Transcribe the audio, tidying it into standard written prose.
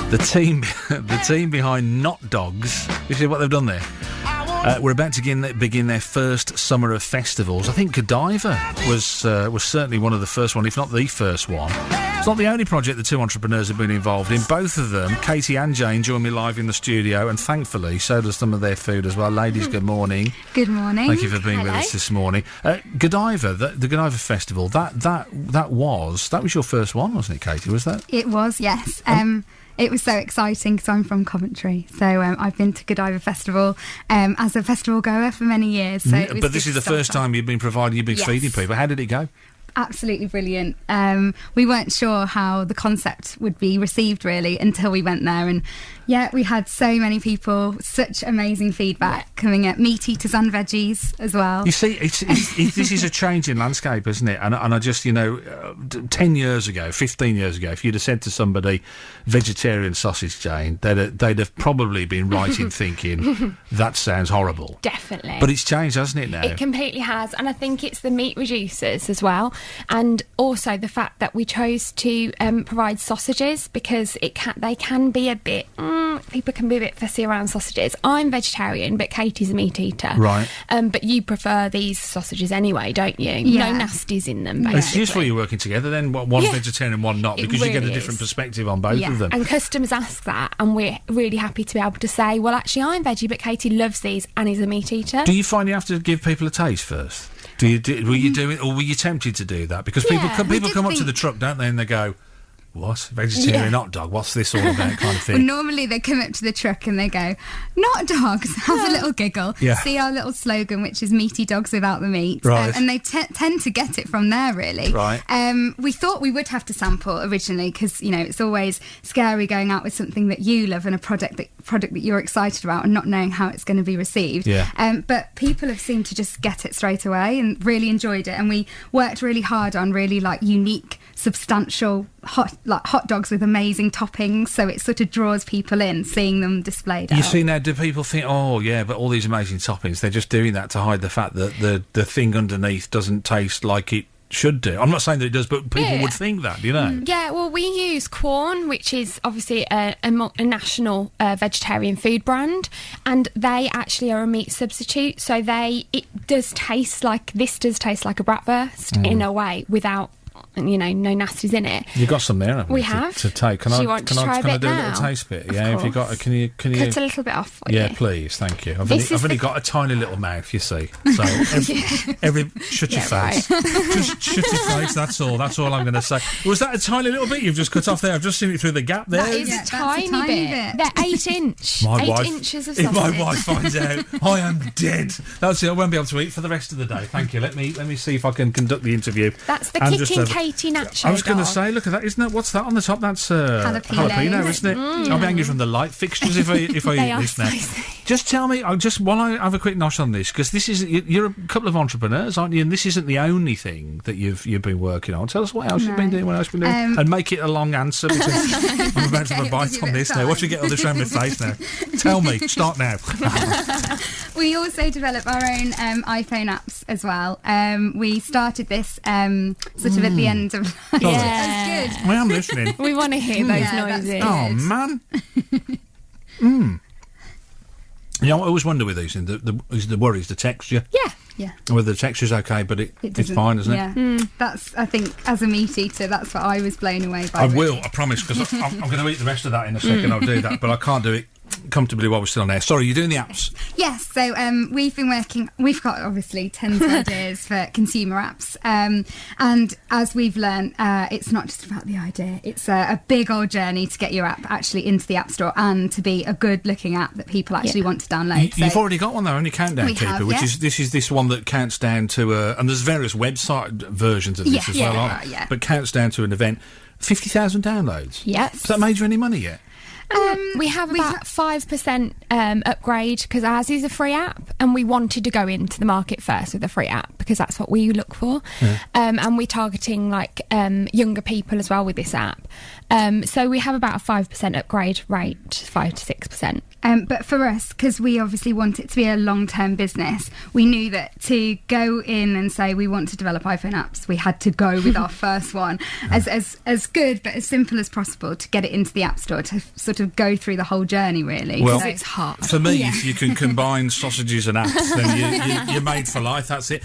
The team behind Not Dogs, you see what they've done there? We're about to begin their first summer of festivals. I think Godiva was certainly one of the first one, if not the first one. It's not the only project the two entrepreneurs have been involved in. Both of them, Katie and Jane, join me live in the studio, and thankfully, so does some of their food as well. Ladies, good morning. Good morning. Thank you for being with us this morning. Godiva, the Godiva Festival, that was your first one, wasn't it, Katie? Was that? It was, yes. It was so exciting because I'm from Coventry, so I've been to Godiva Festival as a festival goer for many years. So but this is the first time you've been feeding people. How did it go? Absolutely brilliant. We weren't sure how the concept would be received really until we went there, and we had so many people, such amazing feedback coming at meat eaters and veggies as well. You see, this is a change in landscape, isn't it? And I just, 10 years ago, 15 years ago, if you'd have said to somebody vegetarian sausage, Jane, they'd have probably been right in thinking that sounds horrible. Definitely. But it's changed, hasn't it, now? It completely has, and I think it's the meat reducers as well, and also the fact that we chose to provide sausages because they can be a bit... people can be a bit fussy around sausages. I'm vegetarian, but Katie's a meat eater. Right. But you prefer these sausages anyway, don't you? Yeah. No nasties in them, basically. It's useful you're working together then, one vegetarian, one not, because you get a different perspective on both of them. And customers ask that, and we're really happy to be able to say, well, actually, I'm veggie, but Katie loves these and is a meat eater. Do you find you have to give people a taste first? Were you doing, or were you tempted to do that? Because people come up to the truck, don't they, and they go, what? Vegetarian hot dog? What's this all about, kind of thing? Well, normally they come up to the truck and they go, not dogs, have a little giggle, see our little slogan, which is meaty dogs without the meat. Right. And they tend to get it from there, really. Right. We thought we would have to sample originally because, it's always scary going out with something that you love and a product that you're excited about and not knowing how it's going to be received. Yeah. But people have seemed to just get it straight away and really enjoyed it. And we worked really hard on really unique, substantial hot dogs with amazing toppings, so it sort of draws people in seeing them displayed. You see now, do people think, but all these amazing toppings, they're just doing that to hide the fact that the thing underneath doesn't taste like it should do? I'm not saying that it does, but people would think that, Yeah, well, we use Quorn, which is obviously a national vegetarian food brand, and they actually are a meat substitute, so it does taste like a bratwurst in a way, without no nasties in it. You've got some there, haven't we you, have to take. Can I do a little taste bit? Of if you got, can you cut a little bit off for you? Please, thank you. I've only got a tiny little mouth, you see. So shut your face. Right. Just shut your face. That's all I'm going to say. Was that a tiny little bit you've just cut off there? I've just seen it through the gap there. That is a tiny bit. They're 8 inch. 8 inches of sausage. If my wife finds out, I am dead. That's it. I won't be able to eat for the rest of the day. Thank you. Let me see if I can conduct the interview. That's the Kicking Katie Nacho. I was going to say, look at that. Isn't that, what's that on the top? That's jalapeno, isn't it? I'll be angry from the light fixtures if I eat this now. Just tell me, while I have a quick nosh on this, because you're a couple of entrepreneurs, aren't you? And this isn't the only thing that you've been working on. Tell us what else you've been doing, and make it a long answer, because I'm about to have a bite on this now. Watch me get all this around my face now. Tell me, start now. We also develop our own iPhone apps as well. We started this sort of at the end of... Yeah. That's good. I am listening. We want to hear those noises. Oh, man. I always wonder with these things, the worry is the texture. Yeah. Whether the texture's okay, but it's fine, isn't it? Yeah. That's, I think, as a meat eater, that's what I was blown away by. I promise, because I'm going to eat the rest of that in a second. I'll do that, but I can't do it comfortably while we're still on air. Sorry, you're doing the apps. Yes, so we've got obviously tons of ideas for consumer apps, and as we've learned, it's not just about the idea, it's a big old journey to get your app actually into the App Store and to be a good looking app that people actually want to download. You've already got one though, only Countdown Keeper, which is this one that counts down to and there's various website versions of this as well, aren't there? But counts down to an event. 50,000 downloads. Yes. Has that made you any money yet? We have about 5% upgrade because ours is a free app, and we wanted to go into the market first with a free app because that's what we look for. And we're targeting younger people as well with this app. So we have about a 5% upgrade rate, 5 to 6%. But for us, because we obviously want it to be a long-term business, we knew that to go in and say we want to develop iPhone apps, we had to go with our first one as good but as simple as possible to get it into the App Store, to sort of go through the whole journey, really. Well, it's hard. For me, if you can combine sausages and apps, then you're made for life. That's it.